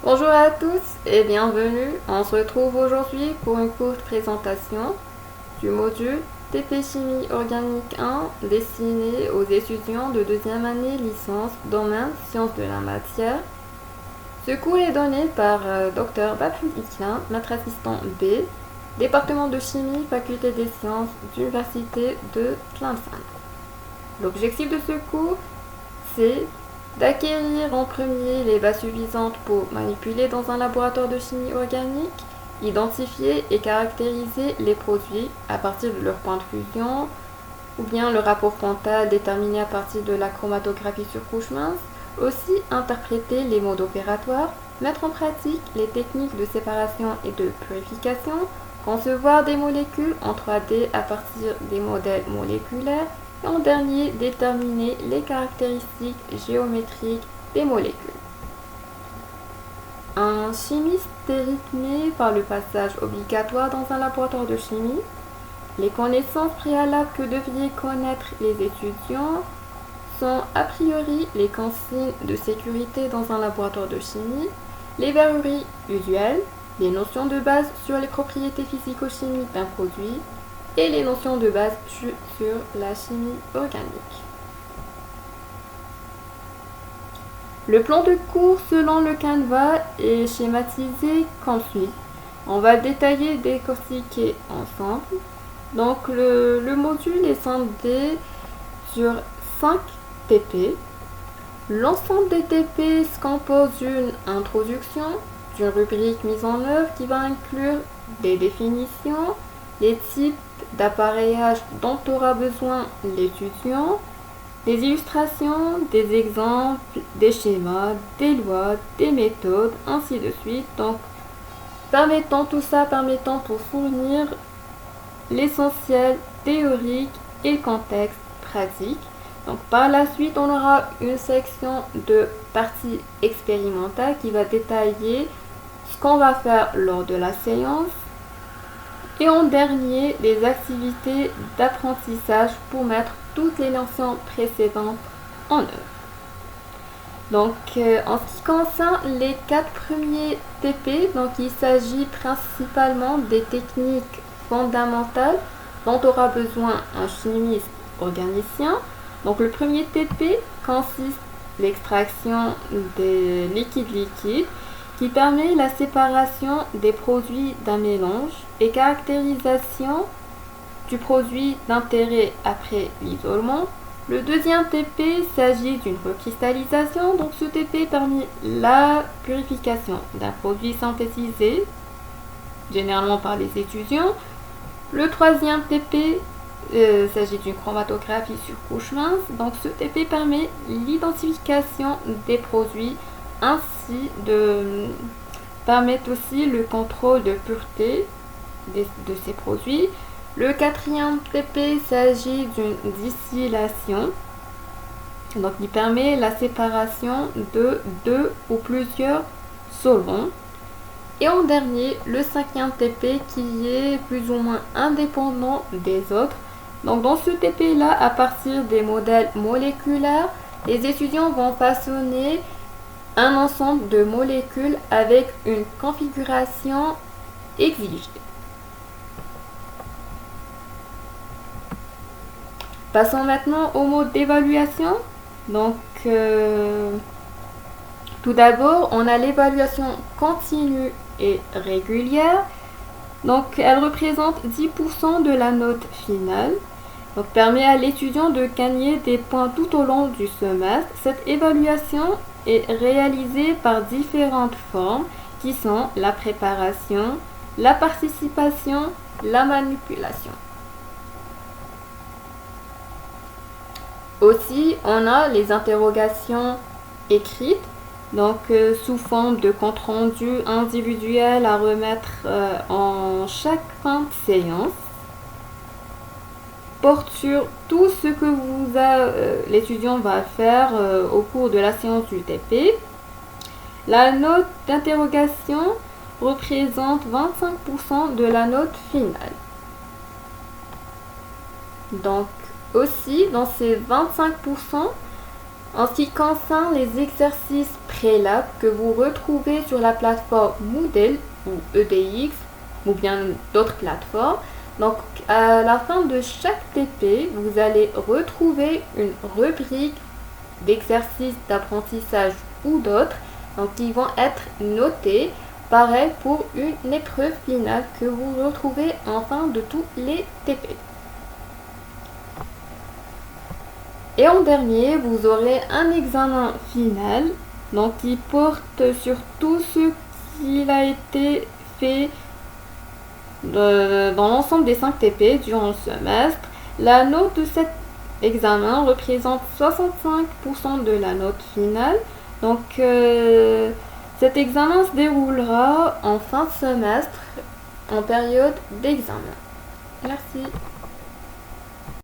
Bonjour à tous et bienvenue. On se retrouve aujourd'hui pour une courte présentation du module TP Chimie Organique 1 destiné aux étudiants de deuxième année licence domaine sciences de la matière. Ce cours est donné par Dr Baptiste Iquin, maître assistant B, département de chimie, faculté des sciences d'Université de Tlemcen. L'objectif de ce cours, c'est d'acquérir en premier les bases suffisantes pour manipuler dans un laboratoire de chimie organique, identifier et caractériser les produits à partir de leur point de fusion, ou bien le rapport quantal déterminé à partir de la chromatographie sur couche mince, aussi interpréter les modes opératoires, mettre en pratique les techniques de séparation et de purification, concevoir des molécules en 3D à partir des modèles moléculaires, et en dernier, déterminer les caractéristiques géométriques des molécules. Un chimiste est rythmé par le passage obligatoire dans un laboratoire de chimie, les connaissances préalables que devraient connaître les étudiants sont a priori les consignes de sécurité dans un laboratoire de chimie, les verreries usuelles, les notions de base sur les propriétés physico-chimiques d'un produit, et les notions de base sur la chimie organique. Le plan de cours selon le canevas est schématisé comme suit. On va détailler, décortiquer ensemble. Donc le module est scindé sur 5 TP. L'ensemble des TP se compose d'une introduction, d'une rubrique mise en œuvre qui va inclure des définitions, les types d'appareillage dont aura besoin l'étudiant, des illustrations, des exemples, des schémas, des lois, des méthodes, ainsi de suite. Donc, tout ça permettant pour fournir l'essentiel théorique et le contexte pratique. Donc, par la suite, on aura une section de partie expérimentale qui va détailler ce qu'on va faire lors de la séance. Et en dernier, les activités d'apprentissage pour mettre toutes les notions précédentes en œuvre. Donc, en ce qui concerne les 4 premiers TP, donc il s'agit principalement des techniques fondamentales dont aura besoin un chimiste organicien. Donc, le premier TP consiste l'extraction des liquides qui permet la séparation des produits d'un mélange et caractérisation du produit d'intérêt après l'isolement. Le deuxième TP s'agit d'une recristallisation, donc ce TP permet la purification d'un produit synthétisé, généralement par les étudiants. Le troisième TP s'agit d'une chromatographie sur couche mince, donc ce TP permet l'identification des produits ainsi de permettre aussi le contrôle de pureté de ces produits. Le quatrième TP s'agit d'une distillation, donc qui permet la séparation de 2 ou plusieurs solvants. Et en dernier, le cinquième TP qui est plus ou moins indépendant des autres. Donc dans ce TP-là, à partir des modèles moléculaires, les étudiants vont façonner un ensemble de molécules avec une configuration exigée. Passons maintenant au mode d'évaluation. Donc, tout d'abord, on a l'évaluation continue et régulière. Donc, elle représente 10% de la note finale. Donc, permet à l'étudiant de gagner des points tout au long du semestre. Cette évaluation est réalisée par différentes formes qui sont la préparation, la participation, la manipulation. Aussi, on a les interrogations écrites, donc sous forme de compte rendu individuel à remettre en chaque fin de séance. Porte sur tout ce que l'étudiant va faire au cours de la séance du TP. La note d'interrogation représente 25% de la note finale. Donc, aussi, dans ces 25%, En ce qui concerne les exercices préalables que vous retrouvez sur la plateforme Moodle ou EDX ou bien d'autres plateformes, donc à la fin de chaque TP, vous allez retrouver une rubrique d'exercices d'apprentissage ou d'autres, donc qui vont être notés. Pareil pour une épreuve finale que vous retrouvez en fin de tous les TP. Et en dernier, vous aurez un examen final, donc qui porte sur tout ce qu'il a été fait dans l'ensemble des 5 TP durant le semestre. La note de cet examen représente 65% de la note finale. Donc cet examen se déroulera en fin de semestre, en période d'examen. Merci.